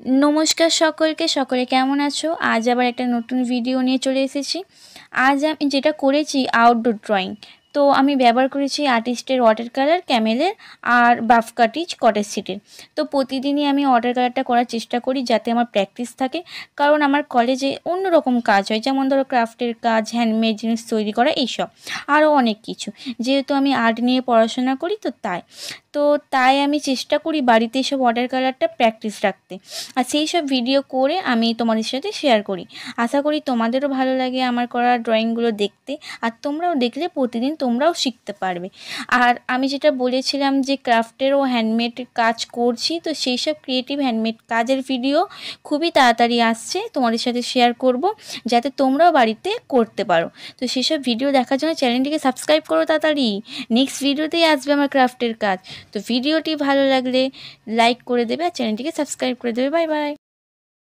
নমস্কার সকলকে, সকলে কেমন আছো? আজ আবার একটা নতুন ভিডিও নিয়ে চলে এসেছি। আজ আমি যেটা করেছি আউটডোর ড্রয়িং। তো আমি ব্যবহার করেছি আর্টিস্টের ওয়াটার কালার, ক্যামেলের আর বাফ কাটিজ কটেজ শিটের। তো প্রতিদিনই আমি ওয়াটার কালারটা করার চেষ্টা করি যাতে আমার প্র্যাকটিস থাকে, কারণ আমার কলেজে অন্যরকম কাজ হয়, যেমন ধরো ক্রাফটের কাজ, হ্যান্ডমেড জিনিস তৈরি করা, এইসব আরও অনেক কিছু। যেহেতু আমি আর্ট নিয়ে পড়াশোনা করি তাই আমি চেষ্টা করি বাড়িতে এসব ওয়াটার কালারটা প্র্যাকটিস রাখতে, আর সেই সব ভিডিও করে আমি তোমাদের সাথে শেয়ার করি। আশা করি তোমাদেরও ভালো লাগে আমার করা ড্রয়িংগুলো দেখতে, আর তোমরাও দেখলে প্রতিদিন তোমরাও শিখতে পারবে। আর আমি যেটা বলেছিলাম যে ক্রাফটের ও হ্যান্ডমেড কাজ করছি, তো সেই সব ক্রিয়েটিভ হ্যান্ডমেড কাজের ভিডিও খুবই তাড়াতাড়ি আসছে, তোমাদের সাথে শেয়ার করব যাতে তোমরাও বাড়িতে করতে পারো। তো সেসব ভিডিও দেখার জন্য চ্যানেলটিকে সাবস্ক্রাইব করো তাড়াতাড়ি। নেক্সট ভিডিওতেই আসবে আমার ক্রাফটের কাজ। তো ভিডিওটি ভালো লাগলে লাইক করে দেবে আর চ্যানেলটিকে সাবস্ক্রাইব করে দেবে। Bye bye.